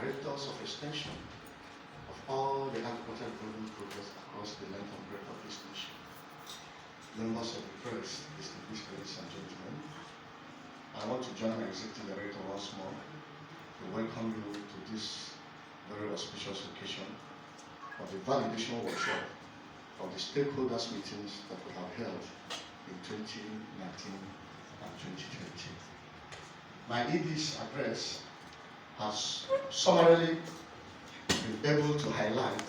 directors of extension of all the agricultural development projects across the length and breadth of this nation, members of the press, distinguished ladies and gentlemen, I want to join my executive director once more to welcome you to this very auspicious occasion of the validation workshop of the stakeholders meetings that we have held in 2019 and 2020. My ED's address has summarily been able to highlight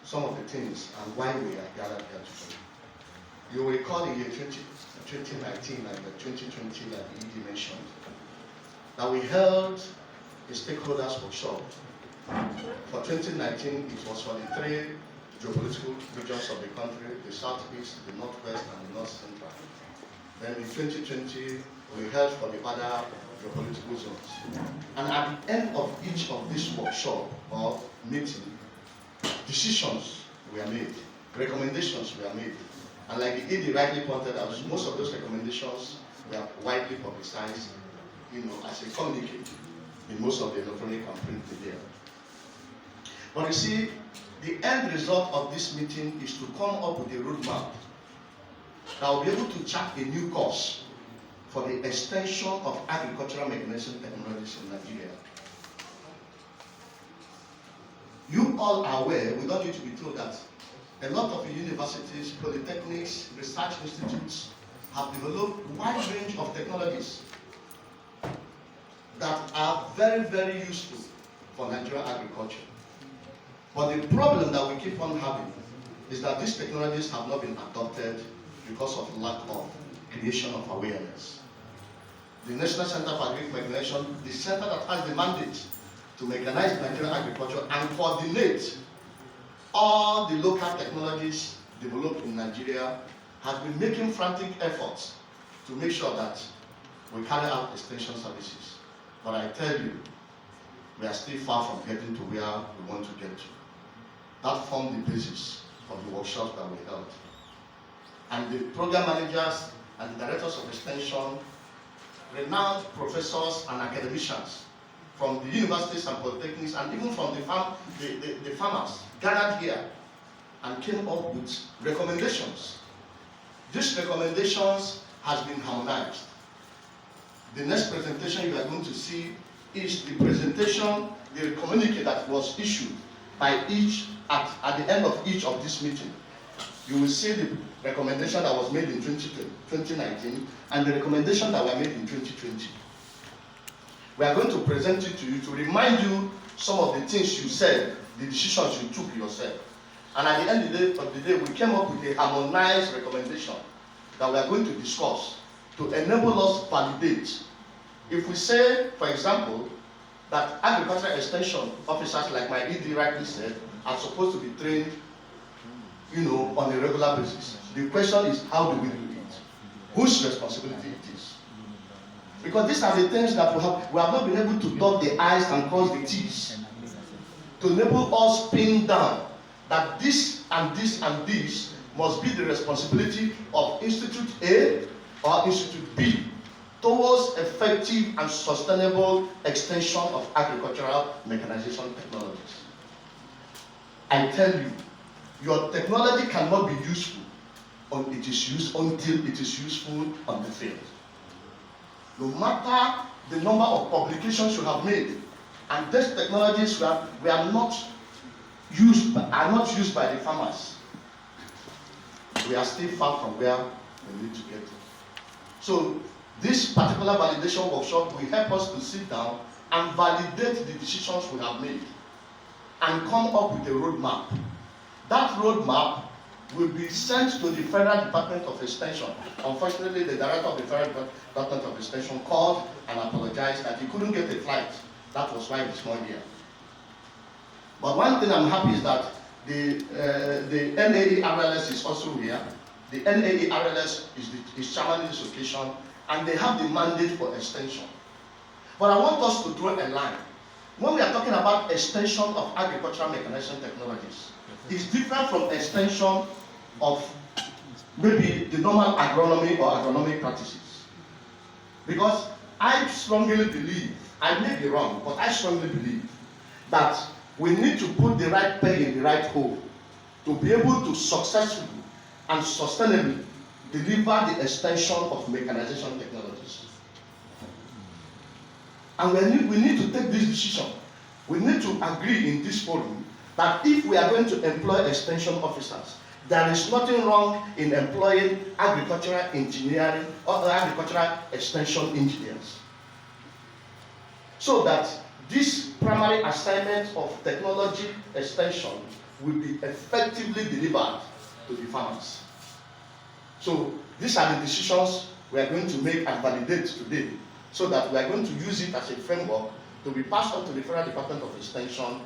some of the things and why we are gathered here today. You will recall in the year 2019 and the 2020 that the ED mentioned, that we held a stakeholders workshop. For 2019, it was for the three geopolitical regions of the country, the southeast, the northwest, and the north central. Then in 2020, we held for the other geopolitical zones. And at the end of each of this workshop or meeting, decisions were made, recommendations were made. And like the ED rightly pointed out, most of those recommendations were widely publicized, as a communique in most of the electronic and print media. But you see, the end result of this meeting is to come up with a roadmap that will be able to chart a new course for the extension of agricultural mechanization technologies in Nigeria. You all are aware, we don't need to be told that a lot of universities, polytechnics, research institutes have developed a wide range of technologies that are very, very useful for Nigerian agriculture. But the problem that we keep on having is that these technologies have not been adopted because of lack of creation of awareness. The National Center for Agricultural Mechanization, the center that has the mandate to mechanize Nigerian agriculture and coordinate all the local technologies developed in Nigeria, has been making frantic efforts to make sure that we carry out extension services. But I tell you, we are still far from getting to where we want to get to. That formed the basis of the workshops that we held. And the program managers and the directors of extension, renowned professors and academicians from the universities and polytechnics, and even from the farmers, gathered here and came up with recommendations. These recommendations has been harmonized. The next presentation you are going to see is the presentation, the communique that was issued by each, at the end of each of this meeting. You will see the recommendation that was made in 2019 and the recommendation that were made in 2020. We are going to present it to you to remind you some of the things you said, the decisions you took yourself. And at the end of the day, we came up with a harmonized recommendation that we are going to discuss to enable us validate. If we say, for example, that agricultural extension officers, like my ED rightly said, are supposed to be trained, on a regular basis. The question is, how do we do it? Whose responsibility it is? Because these are the things that we have not been able to dot the I's and cross the T's to enable us pin down that this and this and this must be the responsibility of Institute A or Institute B towards effective and sustainable extension of agricultural mechanization technologies. I tell you, your technology cannot be useful until it is useful on the field. No matter the number of publications you have made, and these technologies are not used by the farmers, we are still far from where we need to get to. So this particular validation workshop will help us to sit down and validate the decisions we have made and come up with a roadmap. That roadmap will be sent to the Federal Department of Extension. Unfortunately, the director of the Federal Department of Extension called and apologized that he couldn't get a flight. That was why he's not here. But one thing I'm happy is that the NAE-RLS is also here. The NAE-RLS is chairman in this occasion, and they have the mandate for extension. But I want us to draw a line. When we are talking about extension of agricultural mechanization technologies, it's different from extension of maybe the normal agronomy or agronomic practices. Because I strongly believe, I may be wrong, but I strongly believe that we need to put the right peg in the right hole to be able to successfully and sustainably deliver the extension of mechanization technologies. And we need to take this decision. We need to agree in this forum that if we are going to employ extension officers, there is nothing wrong in employing agricultural engineering or agricultural extension engineers. So that this primary assignment of technology extension will be effectively delivered to the farmers. So these are the decisions we are going to make and validate today, so that we are going to use it as a framework to be passed on to the Federal Department of Extension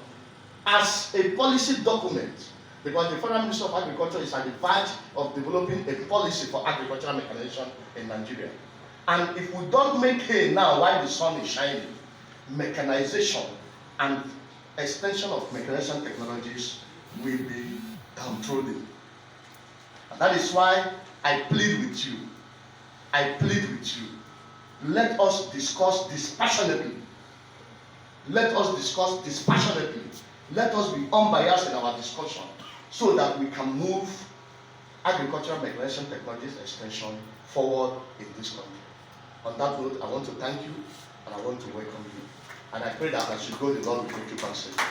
as a policy document, because the Federal Ministry of Agriculture is at the verge of developing a policy for agricultural mechanization in Nigeria. And if we don't make hay now while the sun is shining, mechanization and extension of mechanization technologies will be downtrodden. And that is why I plead with you. Let us discuss dispassionately. Let us be unbiased in our discussion so that we can move agricultural mechanization technologies extension forward in this country. On that note, I want to thank you and I want to welcome you. And I pray that as you go, the Lord will take you back safely.